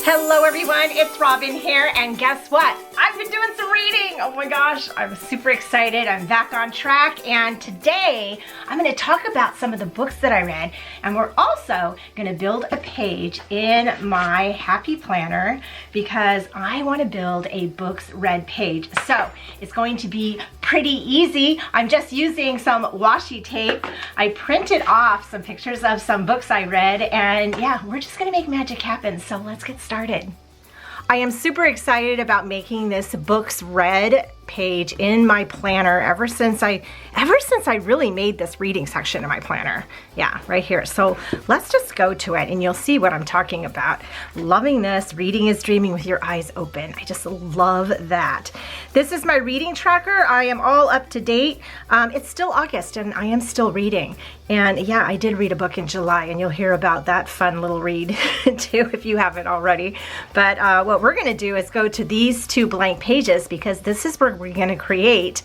Hello everyone, it's Robin here, and guess what? I've been doing some reading. Oh my gosh, I'm super excited. I'm back on track, and today I'm going to talk about some of the books that I read, and we're also going to build a page in my Happy Planner because I want to build a books read page. So it's going to be pretty easy. I'm just using some washi tape. I printed off some pictures of some books I read, and yeah, we're just going to make magic happen. So let's get started. I am super excited about making this books read page in my planner ever since I really made this reading section in my planner. Yeah, right here. So let's just go to it and you'll see what I'm talking about. Loving this. Reading is dreaming with your eyes open. I just love that. This is my reading tracker. I am all up to date. It's still August and I am still reading. And yeah, I did read a book in July and you'll hear about that fun little read too if you haven't already. But what we're going to do is go to these two blank pages because this is where we're going to create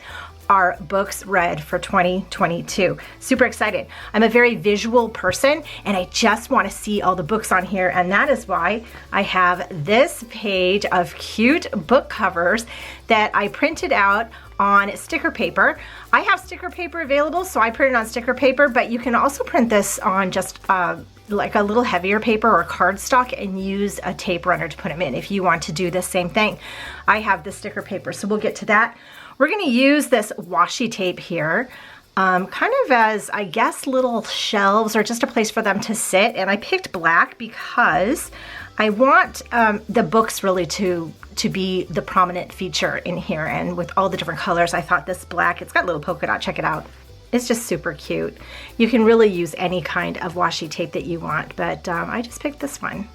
our books read for 2022. Super excited. I'm a very visual person and I just want to see all the books on here, and that is why I have this page of cute book covers that I printed out on sticker paper. I have sticker paper available, so I printed on sticker paper, but you can also print this on just like a little heavier paper or cardstock and use a tape runner to put them in if you want to do the same thing. I have the sticker paper, so we'll get to that. We're going to use this washi tape here kind of as, I guess, little shelves or just a place for them to sit, and I picked black because I want the books really to be the prominent feature in here, and with all the different colors I thought this black, it's got a little polka dot, check it out. It's just super cute. You can really use any kind of washi tape that you want, but I just picked this one.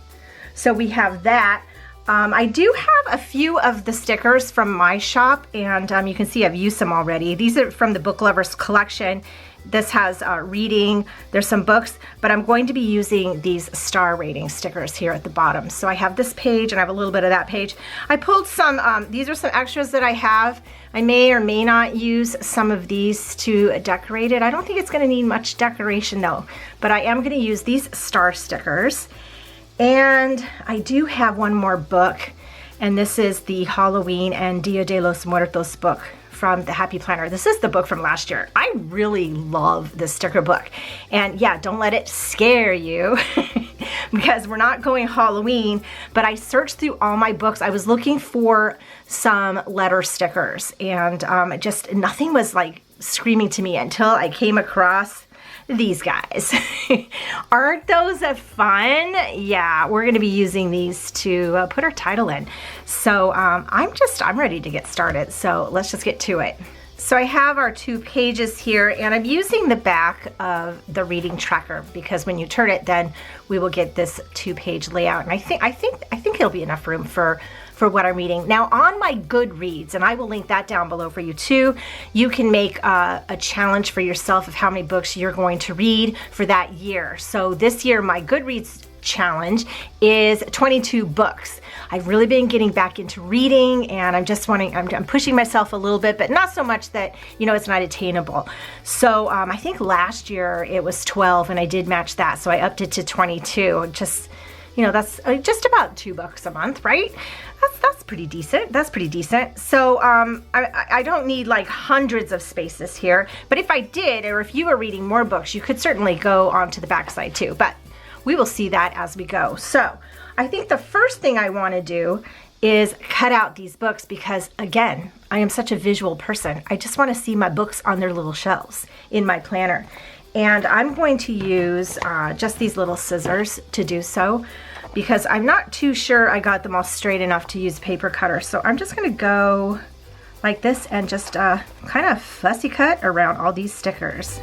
So we have that. I do have a few of the stickers from my shop, and you can see I've used them already. These are from the Book Lovers collection. This has reading, there's some books, but I'm going to be using these star rating stickers here at the bottom. So I have this page and I have a little bit of that page. I pulled some, these are some extras that I have. I may or may not use some of these to decorate it. I don't think it's going to need much decoration though, but I am going to use these star stickers. And I do have one more book, and this is the Halloween and Dia de los Muertos book from the Happy Planner. This is the book from last year. I really love this sticker book. And yeah, don't let it scare you because we're not going Halloween, but I searched through all my books. I was looking for some letter stickers, and just nothing was like screaming to me until I came across these guys. Aren't those fun? Yeah, we're going to be using these to put our title in. So I'm ready to get started. So let's just get to it. So I have our two pages here, and I'm using the back of the reading tracker because when you turn it, then we will get this two-page layout. And I think it'll be enough room for what I'm reading. Now on my Goodreads, and I will link that down below for you too, you can make a challenge for yourself of how many books you're going to read for that year. So this year my Goodreads challenge is 22 books. I've really been getting back into reading, and I'm pushing myself a little bit, but not so much that, you know, it's not attainable. So I think last year it was 12 and I did match that. So I upped it to 22. Just, you know, that's just about 2 books a month, right? That's pretty decent. That's pretty decent. So I don't need like hundreds of spaces here, but if I did, or if you were reading more books, you could certainly go onto the back side too, but we will see that as we go. So I think the first thing I want to do is cut out these books because, again, I am such a visual person. I just want to see my books on their little shelves in my planner. And I'm going to use just these little scissors to do so because I'm not too sure I got them all straight enough to use paper cutter. So I'm just going to go like this and just kind of fussy cut around all these stickers.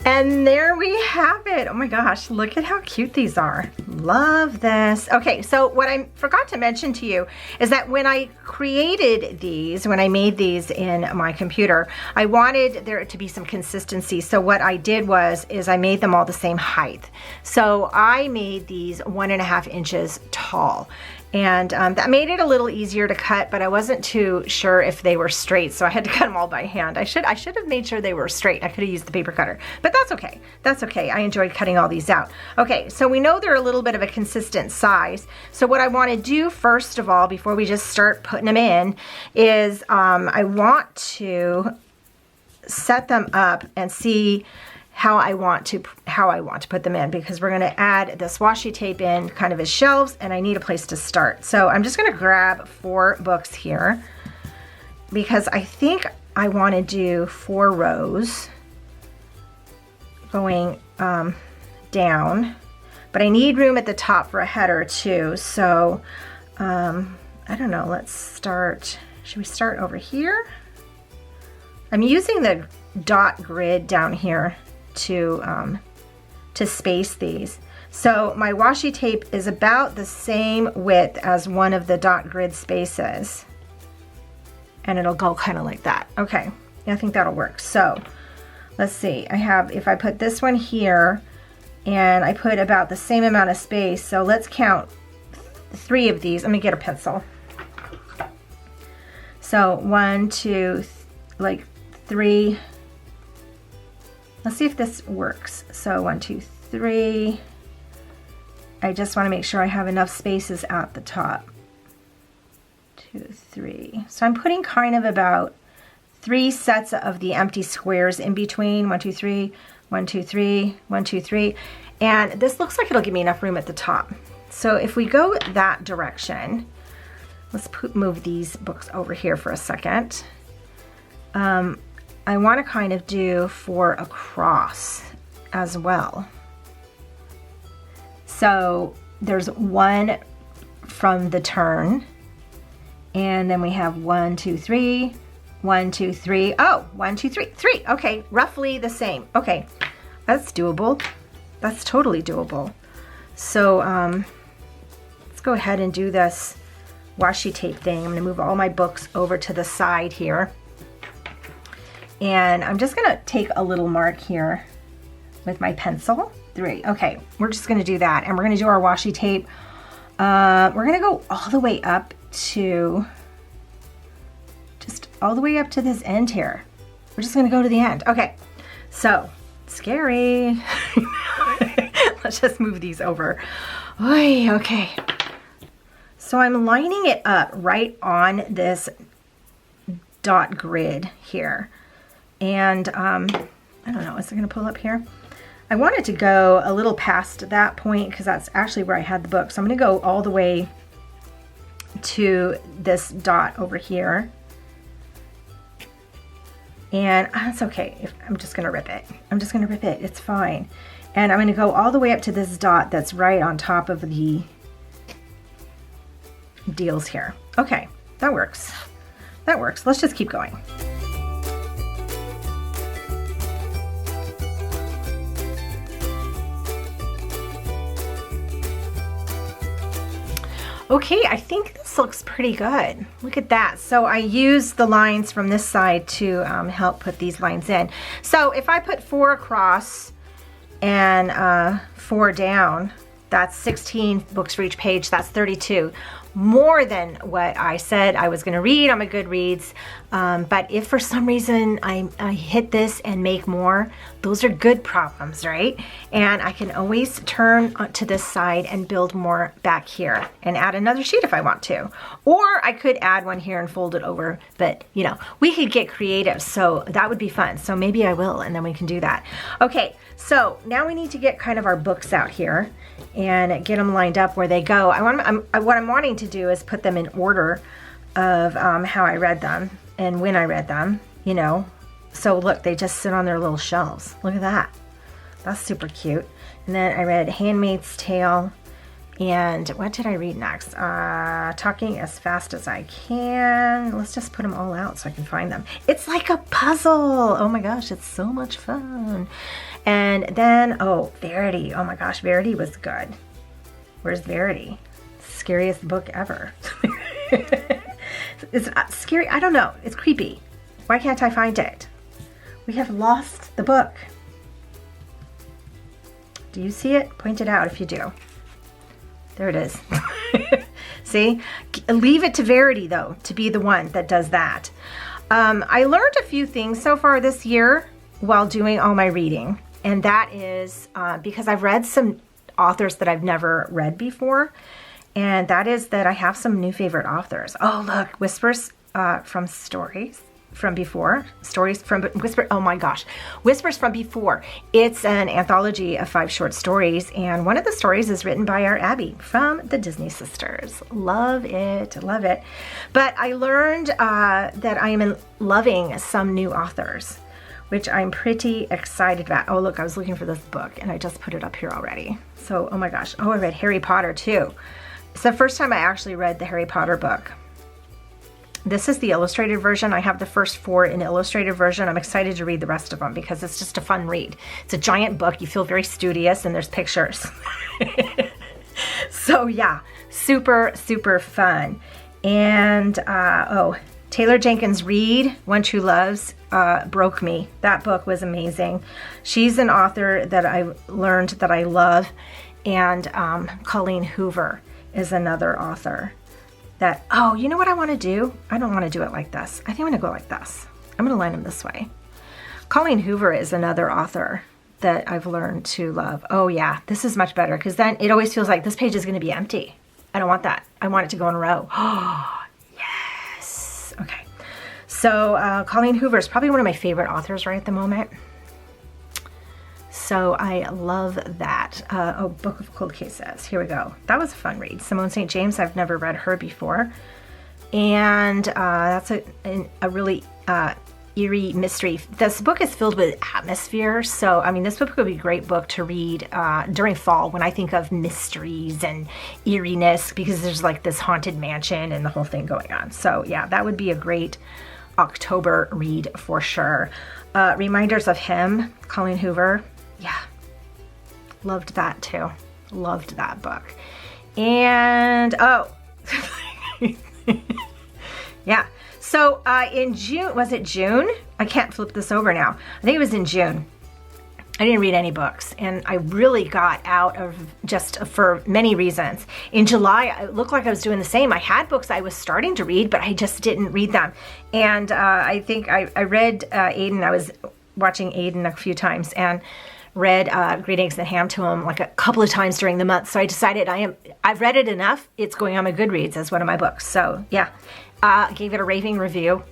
And there we have it. Oh my gosh, look at how cute these are. Love this. Okay, so what I forgot to mention to you is that when I created these, when I made these in my computer, I wanted there to be some consistency. So what I did is I made them all the same height. So I made these 1.5 inches tall. And that made it a little easier to cut, but I wasn't too sure if they were straight, so I had to cut them all by hand. I should have made sure they were straight. I could have used the paper cutter, but that's okay. That's okay. I enjoyed cutting all these out. Okay, so we know they're a little bit of a consistent size. So what I want to do first of all, before we just start putting them in, is I want to set them up and see how I want to put them in, because we're going to add this washi tape in kind of as shelves, and I need a place to start. So I'm just going to grab 4 books here, because I think I want to do 4 rows going down, but I need room at the top for a header too. So I don't know, let's start, should we start over here? I'm using the dot grid down here to space these. So my washi tape is about the same width as one of the dot grid spaces, and it'll go kind of like that. Okay, I think that'll work. So let's see, I have, if I put this one here and I put about the same amount of space, so let's count 3 of these. Let me get a pencil. So 1, 2, like 3. Let's see if this works. So 1, 2, 3. I just want to make sure I have enough spaces at the top. 2, 3. So I'm putting kind of about 3 sets of the empty squares in between. 1, 2, 3, 1, 2, 3, 1, 2, 3. And this looks like it'll give me enough room at the top. So if we go that direction, let's move these books over here for a second. I want to kind of do 4 across as well. So there's 1 from the turn, and then we have 1, 2, 3, 1, 2, 3. Oh, 1, 2, 3, 3. Okay, roughly the same. Okay, that's doable. That's totally doable. So let's go ahead and do this washi tape thing. I'm going to move all my books over to the side here. And I'm just gonna take a little mark here with my pencil. 3. Okay, we're just gonna do that, and we're gonna do our washi tape. We're gonna go all the way up to, just all the way up to this end here. We're just gonna go to the end. Okay, so scary. Let's just move these over. Oy, okay. So I'm lining it up right on this dot grid here. And I don't know, is it gonna pull up here? I wanted to go a little past that point because that's actually where I had the book. So I'm gonna go all the way to this dot over here. And that's okay, I'm just gonna rip it. I'm just gonna rip it, it's fine. And I'm gonna go all the way up to this dot that's right on top of the deals here. Okay, that works. That works, let's just keep going. Okay, I think this looks pretty good. Look at that. So I used the lines from this side to help put these lines in. So if I put 4 across and 4 down, that's 16 books for each page. That's 32. More than what I said I was gonna read on my Goodreads. But if for some reason I hit this and make more, those are good problems, right? And I can always turn to this side and build more back here and add another sheet if I want to. Or I could add one here and fold it over, but you know, we could get creative, so that would be fun. So maybe I will, and then we can do that. Okay, so now we need to get kind of our books out here and get them lined up where they go. What I'm wanting to do is put them in order of how I read them and when I read them, you know. So look, they just sit on their little shelves. Look at that. That's super cute. And then I read Handmaid's Tale. And what did I read next? Talking as Fast as I Can. Let's just put them all out so I can find them. It's like a puzzle. Oh my gosh, it's so much fun. And then, oh, Verity. Oh my gosh, Verity was good. Where's Verity? Scariest book ever. It's scary. I don't know. It's creepy. Why can't I find it? We have lost the book. Do you see it? Point it out if you do. There it is. See, leave it to Verity though, to be the one that does that. I learned a few things so far this year while doing all my reading. And that is because I've read some authors that I've never read before. And that is that I have some new favorite authors. Oh, look, Whispers from Stories from Before. Stories from Whisper. Oh my gosh. Whispers from Before. It's an anthology of 5 short stories. And one of the stories is written by our Abby from the Disney Sisters. Love it. Love it. But I learned that I am loving some new authors, which I'm pretty excited about. Oh, look, I was looking for this book and I just put it up here already. So, oh my gosh. Oh, I read Harry Potter too. It's the first time I actually read the Harry Potter book. This is the illustrated version. I have the first 4 in illustrated version. I'm excited to read the rest of them because it's just a fun read. It's a giant book. You feel very studious and there's pictures. So yeah, super, super fun. And Taylor Jenkins Reid, One True Loves, broke me. That book was amazing. She's an author that I learned that I love. And Colleen Hoover is another author that, oh, you know what I want to do? I don't want to do it like this. I think I'm going to go like this. I'm going to line them this way. Colleen Hoover is another author that I've learned to love. Oh yeah, this is much better because then it always feels like this page is going to be empty. I don't want that. I want it to go in a row. Oh, yes. Okay. So Colleen Hoover is probably one of my favorite authors right at the moment. So I love that. Book of Cold Cases. Here we go. That was a fun read. Simone St. James, I've never read her before. And that's a really eerie mystery. This book is filled with atmosphere. So, I mean, this book would be a great book to read during fall when I think of mysteries and eeriness because there's like this haunted mansion and the whole thing going on. So yeah, that would be a great October read for sure. Reminders of Him, Colleen Hoover. Yeah, loved that too. Loved that book. And, yeah. So in June, was it June? I can't flip this over now. I think it was in June. I didn't read any books and I really got out of just for many reasons. In July, it looked like I was doing the same. I had books I was starting to read, but I just didn't read them. And I think I read Aiden. I was watching Aiden a few times and read Green Eggs and Ham to him like a couple of times during the month. So I decided I've read it enough. It's going on my Goodreads as one of my books. So yeah, gave it a raving review.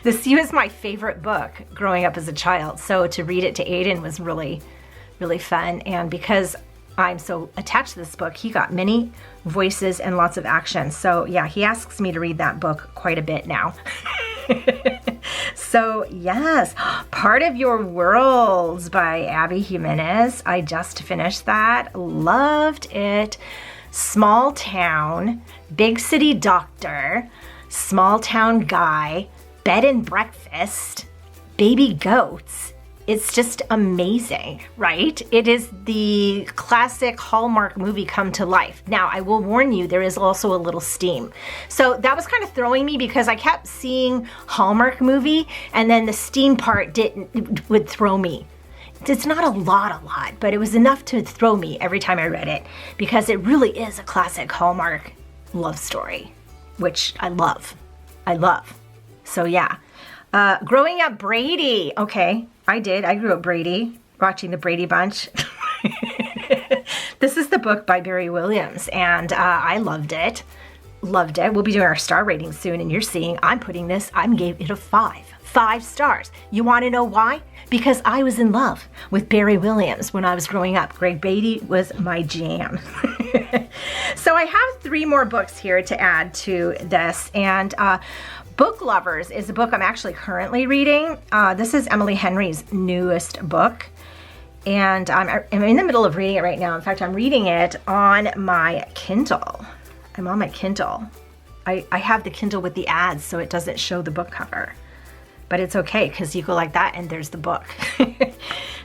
The Sea was my favorite book growing up as a child. So to read it to Aiden was really, really fun. And because I'm so attached to this book, he got many voices and lots of action. So yeah, he asks me to read that book quite a bit now. So yes, Part of Your Worlds by Abby Jimenez. I just finished that. Loved it. Small town, big city doctor, small town guy, bed and breakfast, baby goats. It's just amazing, right? It is the classic Hallmark movie come to life. Now, I will warn you, there is also a little steam. So that was kind of throwing me because I kept seeing Hallmark movie and then the steam part would throw me. It's not a lot, but it was enough to throw me every time I read it because it really is a classic Hallmark love story, which I love. So yeah. Growing Up Brady. Okay, I did. I grew up Brady, watching the Brady Bunch. This is the book by Barry Williams, and I loved it. Loved it. We'll be doing our star rating soon, and you're seeing I gave it a 5. 5 stars. You want to know why? Because I was in love with Barry Williams when I was growing up. Greg Beatty was my jam. So I have 3 more books here to add to this, and Book Lovers is a book I'm actually currently reading. This is Emily Henry's newest book, and I'm in the middle of reading it right now. In fact, I'm reading it on my Kindle. I'm on my Kindle. I have the Kindle with the ads, so it doesn't show the book cover. But it's okay, because you go like that, and there's the book.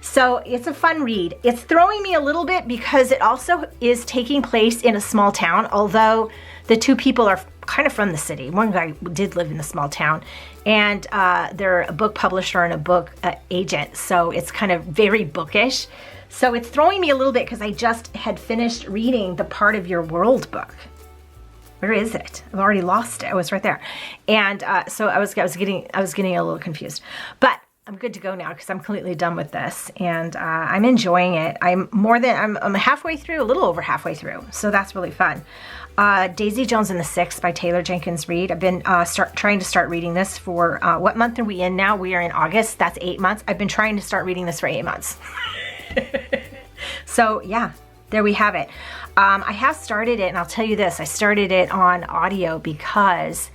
So it's a fun read. It's throwing me a little bit because it also is taking place in a small town, although the 2 people are kind of from the city. One guy did live in the small town, and they're a book publisher and a book agent, so it's kind of very bookish. So it's throwing me a little bit because I just had finished reading the Part of Your World book. Where is it? I've already lost it. Oh, it's right there. And so I was getting a little confused, but I'm good to go now because I'm completely done with this, and I'm enjoying it. I'm halfway through, a little over halfway through, so that's really fun. Daisy Jones and the Six by Taylor Jenkins Reid. I've been trying to start reading this for, what month are we in now? We are in August. That's 8 months. I've been trying to start reading this for 8 months. So yeah, there we have it. I have started it, and I'll tell you this, I started it on audio because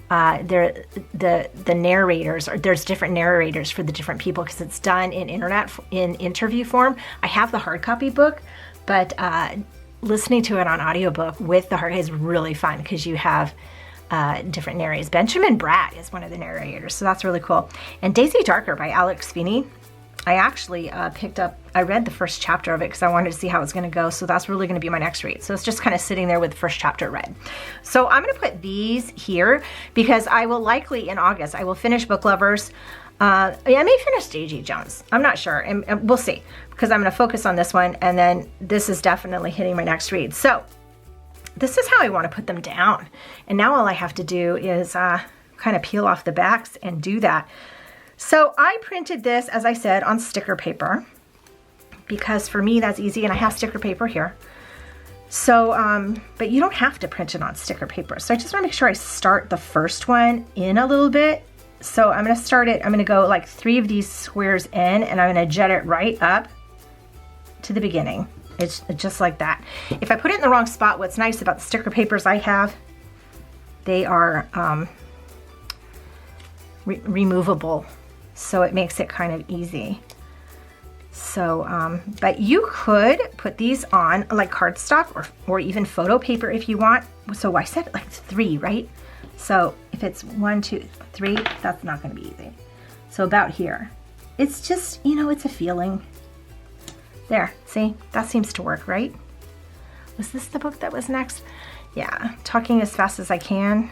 the narrators, or there's different narrators for the different people because it's done in interview form. I have the hard copy book, but listening to it on audiobook with the hard is really fun because you have different narrators. Benjamin Bratt is one of the narrators, so that's really cool. And Daisy Darker by Alex Feeney. I actually I read the first chapter of it because I wanted to see how it's going to go, so that's really going to be my next read. So it's just kind of sitting there with the first chapter read. So I'm going to put these here because I will likely, in August, I will finish Book Lovers. I may finish Daisy Jones. I'm not sure, and we'll see, because I'm going to focus on this one, and then this is definitely hitting my next read. So this is how I want to put them down. And now all I have to do is kind of peel off the backs and do that. So I printed this, as I said, on sticker paper because for me that's easy, and I have sticker paper here. So, but you don't have to print it on sticker paper. So I just want to make sure I start the first one in a little bit. So I'm going to start it, I'm going to go like 3 of these squares in, and I'm going to jet it right up to the beginning. It's just like that. If I put it in the wrong spot, what's nice about the sticker papers I have, they are removable. So it makes it kind of easy. So, but you could put these on like cardstock or even photo paper if you want. So I said like 3, right? So if it's 1, 2, 3, that's not going to be easy. So about here. It's just, you know, it's a feeling. There, see? That seems to work, right? Was this the book that was next? Yeah, Talking as Fast as I Can.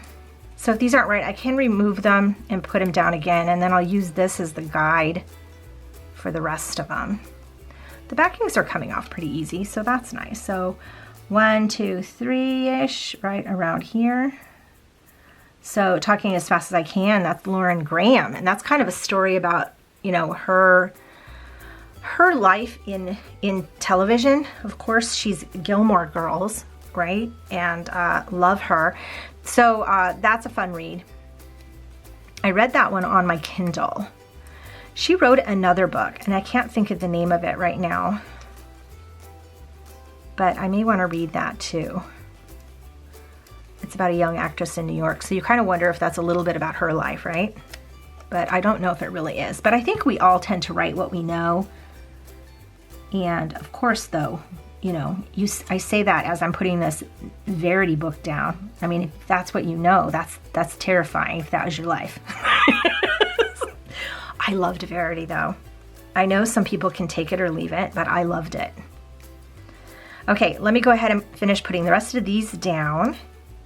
So if these aren't right, I can remove them and put them down again, and then I'll use this as the guide for the rest of them. The backings are coming off pretty easy, so that's nice. So 1, 2, 3-ish, right around here. So Talking as Fast as I Can, that's Lauren Graham, and that's kind of a story about, you know, her life in television. Of course, she's Gilmore Girls, right? And love her. So that's a fun read. I read that one on my Kindle. She wrote another book, and I can't think of the name of it right now, but I may want to read that too. It's about a young actress in New York, so you kind of wonder if that's a little bit about her life, right? But I don't know if it really is. But I think we all tend to write what we know. And of course, though, you know, I say that as I'm putting this Verity book down. I mean, if that's what you know, that's terrifying if that was your life. I loved Verity, though. I know some people can take it or leave it, but I loved it. Okay, let me go ahead and finish putting the rest of these down,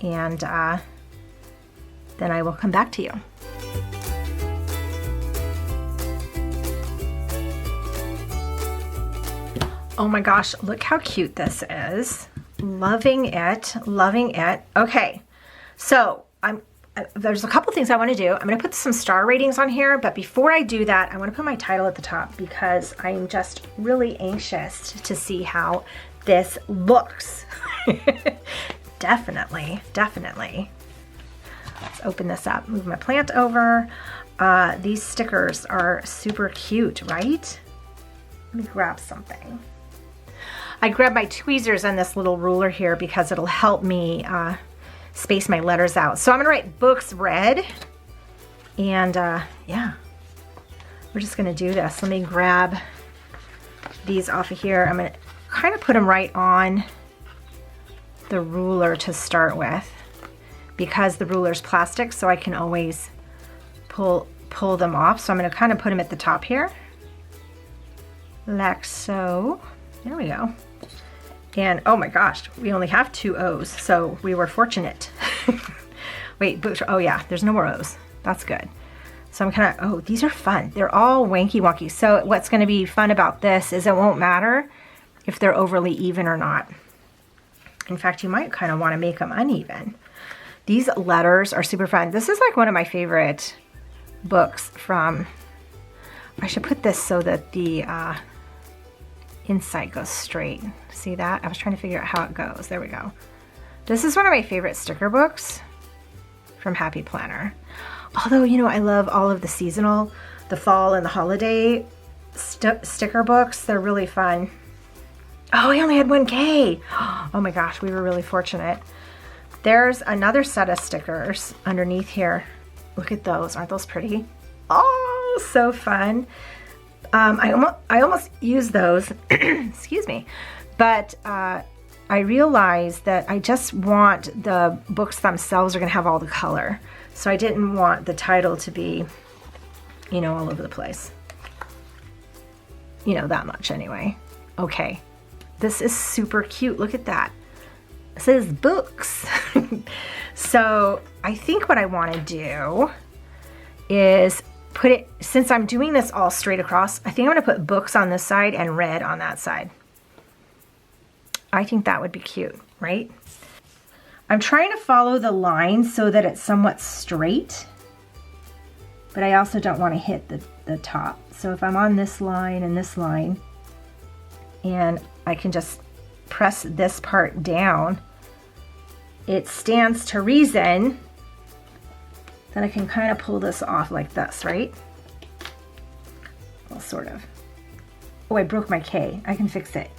and then I will come back to you. Oh my gosh, look how cute this is. Loving it, loving it. Okay, so there's a couple things I want to do. I'm going to put some star ratings on here, but before I do that, I want to put my title at the top because I'm just really anxious to see how this looks. Definitely, definitely. Let's open this up, move my plant over. These stickers are super cute, right? Let me grab something. I grabbed my tweezers and this little ruler here because it'll help me space my letters out. So I'm gonna write books read, and yeah, we're just gonna do this. Let me grab these off of here. I'm gonna kind of put them right on the ruler to start with because the ruler's plastic, so I can always pull them off. So I'm gonna kind of put them at the top here, like so. There we go. And oh my gosh, we only have 2 O's, so we were fortunate. Wait, oh yeah, there's no more O's. That's good. So I'm kind of, oh, these are fun. They're all wanky wonky. So what's going to be fun about this is it won't matter if they're overly even or not. In fact, you might kind of want to make them uneven. These letters are super fun. This is like one of my favorite books from, I should put this so that the inside goes straight. See that? I was trying to figure out how it goes. There we go. This is one of my favorite sticker books from Happy Planner. Although, you know, I love all of the seasonal, the fall and the holiday sticker books. They're really fun. Oh, we only had 1K. Oh my gosh, we were really fortunate. There's another set of stickers underneath here. Look at those. Aren't those pretty? Oh, so fun. I almost used those, excuse me, but I realized that I just want the books themselves are going to have all the color. So I didn't want the title to be, you know, all over the place. You know, that much anyway. Okay. This is super cute. Look at that. It says books. So I think what I want to do is put it, since I'm doing this all straight across, I think I'm going to put books on this side and red on that side. I think that would be cute, right? I'm trying to follow the line so that it's somewhat straight, but I also don't want to hit the top. So if I'm on this line and this line, and I can just press this part down, it stands to reason that I can kind of pull this off like this, right? Well, sort of. Oh, I broke my K. I can fix it.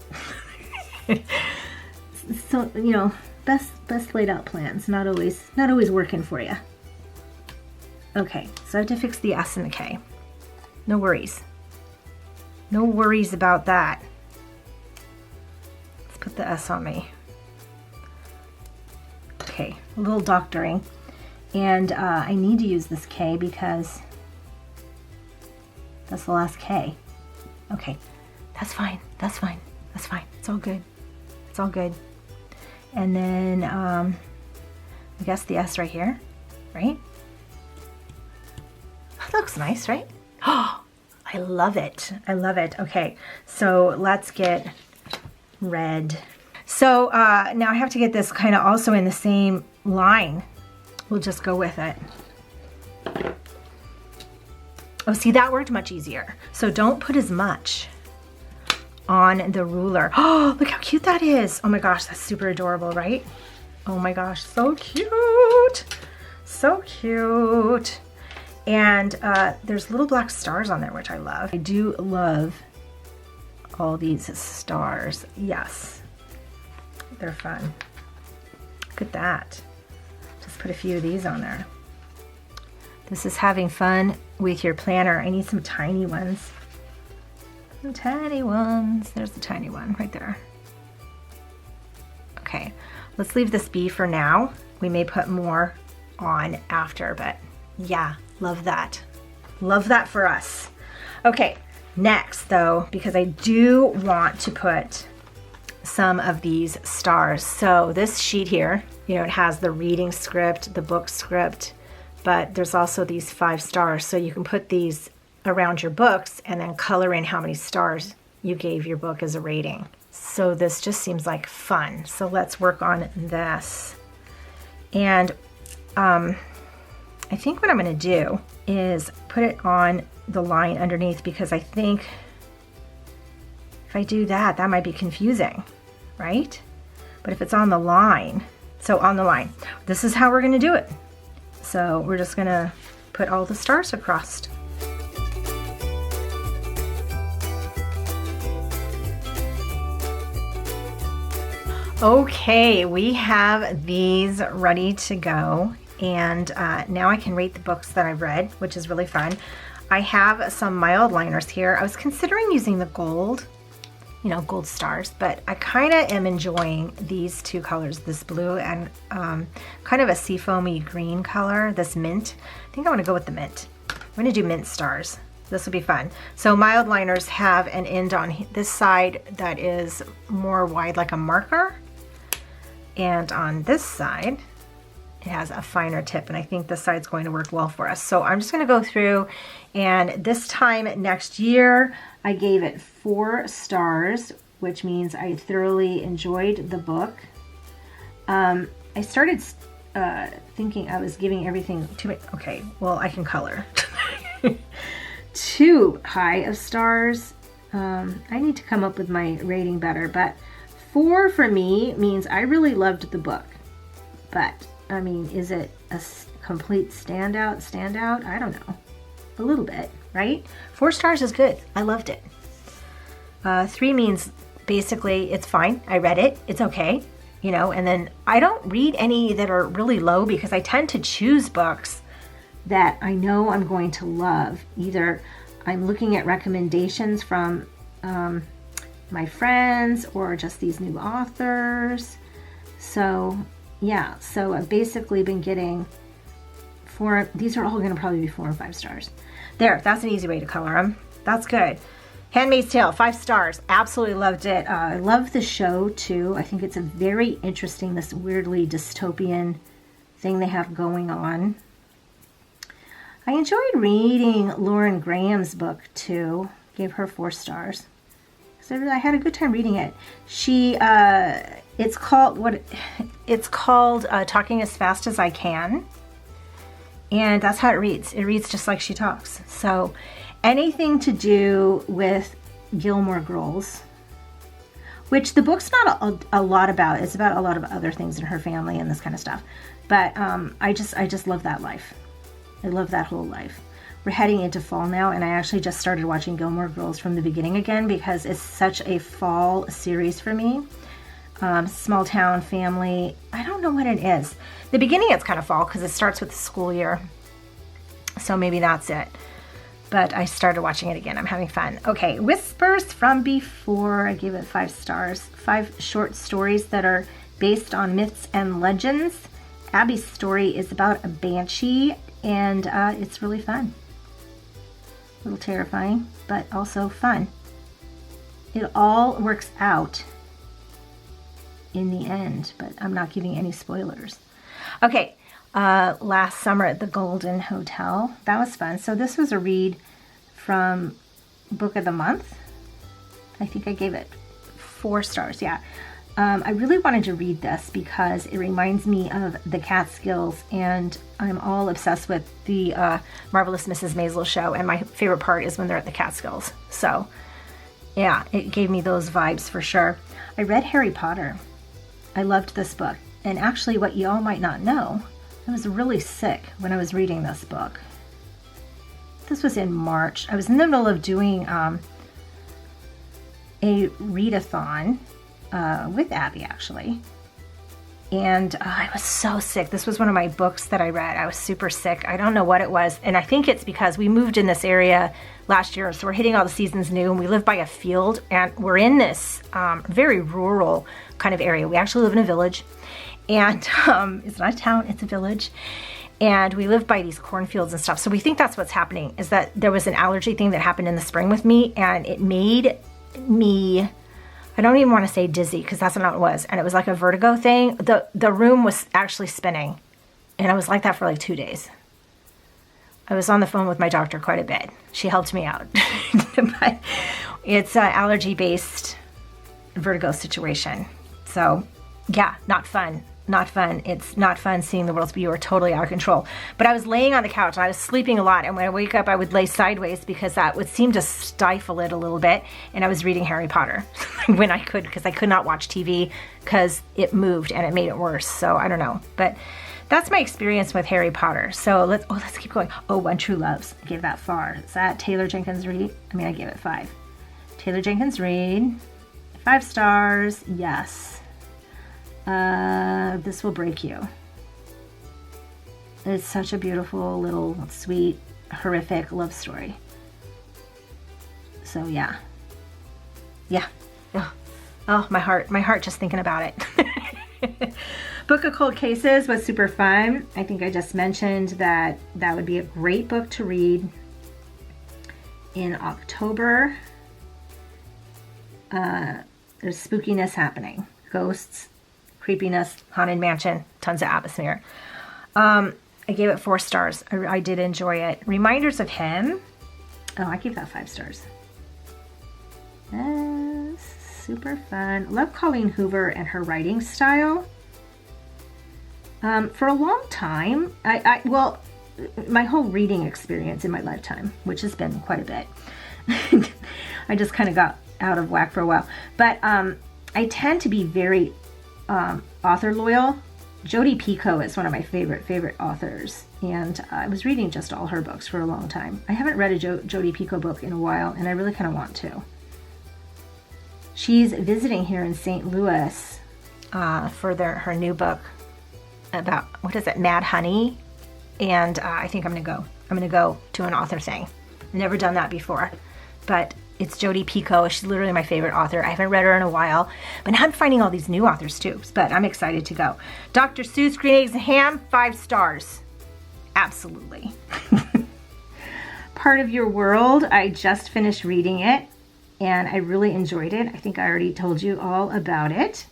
So, you know, best laid out plans, not always working for you. Okay, so I have to fix the S and the K. No worries. No worries about that. Let's put the S on me. Okay, a little doctoring. And I need to use this K because that's the last K. Okay, that's fine, that's fine, that's fine. It's all good. It's all good. And then I guess the S right here, right? That looks nice, right? Oh, I love it. I love it. Okay, so let's get red. So now I have to get this kind of also in the same line. We'll just go with it. Oh, see, that worked much easier. So don't put as much on the ruler. Oh, look how cute that is. Oh my gosh, that's super adorable, right? Oh my gosh, so cute. So cute. And there's little black stars on there, which I love. I do love all these stars. Yes, they're fun. Look at that. Just put a few of these on there. This is having fun with your planner. I need some tiny ones. Some tiny ones. There's the tiny one right there. Okay, let's leave this be for now. We may put more on after, but yeah, love that. Love that for us. Okay, next though, because I do want to put some of these stars. So this sheet here, you know, it has the reading script, the book script, but there's also these 5 stars. So you can put these around your books and then color in how many stars you gave your book as a rating. So this just seems like fun. So let's work on this. And I think what I'm going to do is put it on the line underneath, because I think if I do that, that might be confusing, right? But if it's on the line, so on the line, this is how we're going to do it. So we're just going to put all the stars across. Okay, we have these ready to go, and now I can rate the books that I've read, which is really fun. I have some mild liners here. I was considering using the gold, you know, gold stars, but I kind of am enjoying these 2 colors, this blue and kind of a seafoamy green color, this mint. I think I want to go with the mint. I'm going to do mint stars. This will be fun. So mild liners have an end on this side that is more wide, like a marker. And on this side, it has a finer tip, and I think this side's going to work well for us. So I'm just going to go through, and this time next year, I gave it 4 stars, which means I thoroughly enjoyed the book. I started thinking I was giving everything too much. Okay, well, I can color. Too high of stars. I need to come up with my rating better, but 4 for me means I really loved the book. But, I mean, is it a complete standout? I don't know. A little bit, right? 4 stars is good. I loved it. 3 means basically it's fine. I read it. It's okay. You know, and then I don't read any that are really low because I tend to choose books that I know I'm going to love. Either I'm looking at recommendations from my friends or just these new authors. So yeah, so I've basically been getting 4. These are all going to probably be 4 and 5 stars. There, that's an easy way to color them. That's good. Handmaid's Tale, 5 stars. Absolutely loved it. I love the show too. I think it's a very interesting, this weirdly dystopian thing they have going on. I enjoyed reading Lauren Graham's book too. Gave her 4 stars. So I had a good time reading it. It's called Talking as Fast as I Can. And that's how it reads. It reads just like she talks. So anything to do with Gilmore Girls, which the book's not a lot about. It's about a lot of other things in her family and this kind of stuff. But I just love that life. I love that whole life. We're heading into fall now, and I actually just started watching Gilmore Girls from the beginning again because it's such a fall series for me. Small town family. I don't know what it is. The beginning it's kind of fall because it starts with the school year. So maybe that's it. But I started watching it again. I'm having fun. Okay, Whispers from Before. I gave it 5 stars. 5 short stories that are based on myths and legends. Abby's story is about a banshee, and it's really fun. A little terrifying, but also fun. It all works out in the end, but I'm not giving any spoilers. Okay, last summer at the Golden Hotel. That was fun. So this was a read from Book of the Month. I think I gave it 4 stars, yeah. I really wanted to read this because it reminds me of the Catskills, and I'm all obsessed with the Marvelous Mrs. Maisel show, and my favorite part is when they're at the Catskills. So yeah, it gave me those vibes for sure. I read Harry Potter. I loved this book. And actually, what you all might not know, I was really sick when I was reading this book. This was in March. I was in the middle of doing a readathon with Abby, actually. And I was so sick. This was one of my books that I read. I was super sick. I don't know what it was. And I think it's because we moved in this area last year. So we're hitting all the seasons new, and we live by a field, and we're in this very rural kind of area. We actually live in a village, and it's not a town, it's a village. And we live by these cornfields and stuff. So we think that's what's happening, is that there was an allergy thing that happened in the spring with me, and it made me, I don't even want to say dizzy, because that's not what it was. And it was like a vertigo thing. The room was actually spinning, and I was like that for like 2 days. I was on the phone with my doctor quite a bit. She helped me out. But it's an allergy-based vertigo situation. So yeah, not fun. Not fun. It's not fun seeing the world's view are totally out of control. But I was laying on the couch and I was sleeping a lot. And when I wake up, I would lay sideways because that would seem to stifle it a little bit. And I was reading Harry Potter when I could, because I could not watch TV because it moved and it made it worse. So I don't know. But that's my experience with Harry Potter. So let's keep going. Oh, One True Loves. I gave that 4. Is that Taylor Jenkins Reid? I mean, I gave it 5. Taylor Jenkins Reid. 5 stars. Yes. This Will Break You. It's such a beautiful, little, sweet, horrific love story. So yeah. Yeah. Oh, my heart just thinking about it. Book of Cold Cases was super fun. I think I just mentioned that would be a great book to read in October. There's spookiness happening. Ghosts, creepiness, haunted mansion, tons of atmosphere. I gave it 4 stars. I did enjoy it. Reminders of Him. Oh, I gave that 5 stars. Super fun. Love Colleen Hoover and her writing style. For a long time, well, my whole reading experience in my lifetime, which has been quite a bit, I just kind of got out of whack for a while. But I tend to be very author loyal. Jodi Picoult is one of my favorite authors, and I was reading just all her books for a long time. I haven't read a Jodi Picoult book in a while, and I really kind of want to. She's visiting here in St. Louis for her new book about, what is it, Mad Honey, and I think I'm gonna go to an author thing. I've never done that before, but it's Jodi Picoult. She's literally my favorite author. I haven't read her in a while, but now I'm finding all these new authors too, but I'm excited to go. Dr. Seuss, Green Eggs and Ham, 5 stars. Absolutely. Part of Your World, I just finished reading it, and I really enjoyed it. I think I already told you all about it.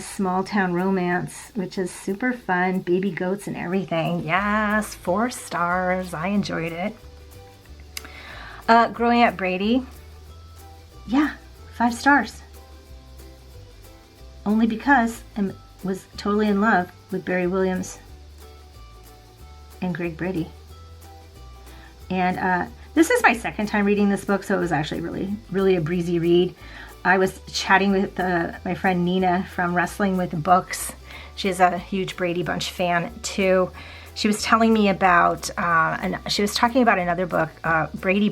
Small Town Romance, which is super fun. Baby goats and everything. Yes, 4 stars. I enjoyed it. Growing Up Brady, yeah, 5 stars. Only because I was totally in love with Barry Williams and Greg Brady. And this is my second time reading this book, so it was actually really a breezy read. I was chatting with my friend Nina from Wrestling with Books. She's a huge Brady Bunch fan too. She was telling me about, she was talking about another book, Brady,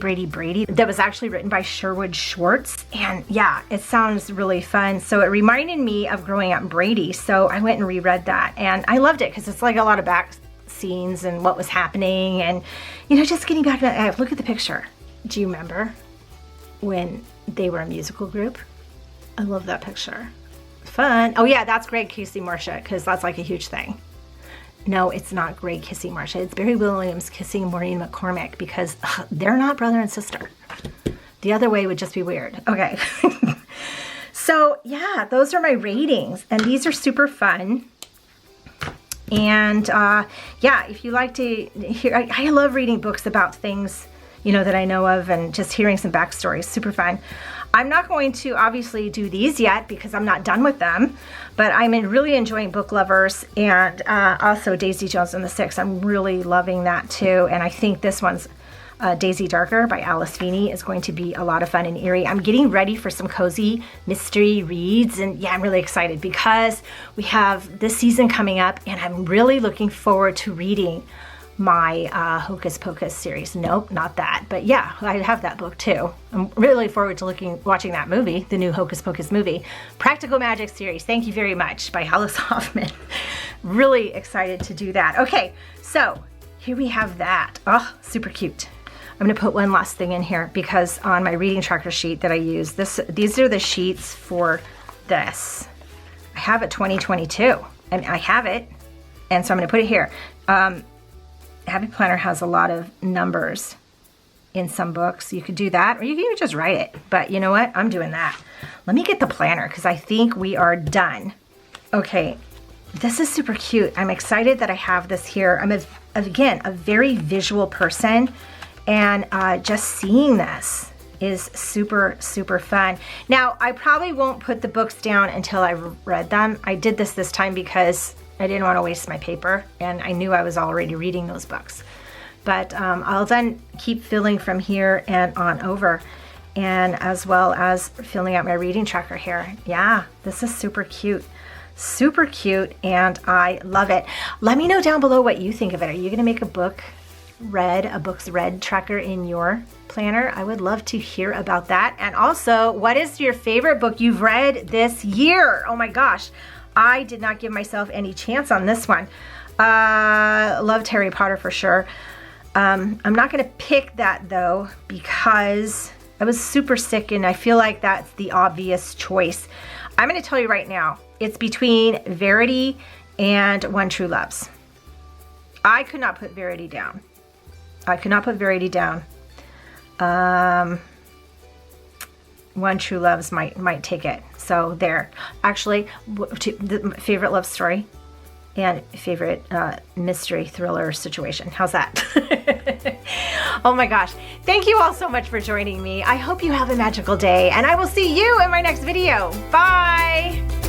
that was actually written by Sherwood Schwartz. And yeah, it sounds really fun. So it reminded me of Growing Up Brady. So I went and reread that, and I loved it because it's like a lot of back scenes and what was happening, and you know, just getting back to that. Look at the picture. Do you remember when they were a musical group? I love that picture. Fun. Oh yeah, that's Greg kissing Marcia, because that's like a huge thing. No, it's not Greg kissing Marcia. It's Barry Williams kissing Maureen McCormick, because they're not brother and sister. The other way would just be weird. Okay. So yeah, those are my ratings, and these are super fun. And yeah, if you like to hear, I love reading books about things, you know, that I know of, and just hearing some backstories. Super fun. I'm not going to obviously do these yet because I'm not done with them, but I'm really enjoying Book Lovers, and also Daisy Jones and the Six. I'm really loving that too, and I think this one's Daisy Darker by Alice Feeney is going to be a lot of fun and eerie. I'm getting ready for some cozy mystery reads, and yeah, I'm really excited because we have this season coming up, and I'm really looking forward to reading my Hocus Pocus series. Nope, not that, but yeah, I have that book too. I'm really forward to watching that movie, the new Hocus Pocus movie. Practical Magic series, Thank You Very Much by Alice Hoffman. Really excited to do that. Okay, so here we have that. Oh, super cute. I'm gonna put one last thing in here because on my reading tracker sheet that I use, these are the sheets for this. I have it 2022, and I have it, and so I'm gonna put it here. Happy Planner has a lot of numbers in some books. You could do that, or you can even just write it. But you know what? I'm doing that. Let me get the planner because I think we are done. Okay, this is super cute. I'm excited that I have this here. I'm, again, a very visual person, and just seeing this is super, super fun. Now, I probably won't put the books down until I've read them. I did this time because I didn't want to waste my paper, and I knew I was already reading those books. But I'll then keep filling from here and on over, and as well as filling out my reading tracker here. Yeah, this is super cute. Super cute, and I love it. Let me know down below what you think of it. Are you going to make a books read tracker in your planner? I would love to hear about that. And also, what is your favorite book you've read this year? Oh my gosh. I did not give myself any chance on this one. Loved Harry Potter for sure. I'm not going to pick that though because I was super sick, and I feel like that's the obvious choice. I'm going to tell you right now, it's between Verity and One True Loves. I could not put Verity down. I could not put Verity down. One True Loves might take it. So there. Actually, the favorite love story and favorite mystery thriller situation. How's that? Oh my gosh. Thank you all so much for joining me. I hope you have a magical day, and I will see you in my next video. Bye.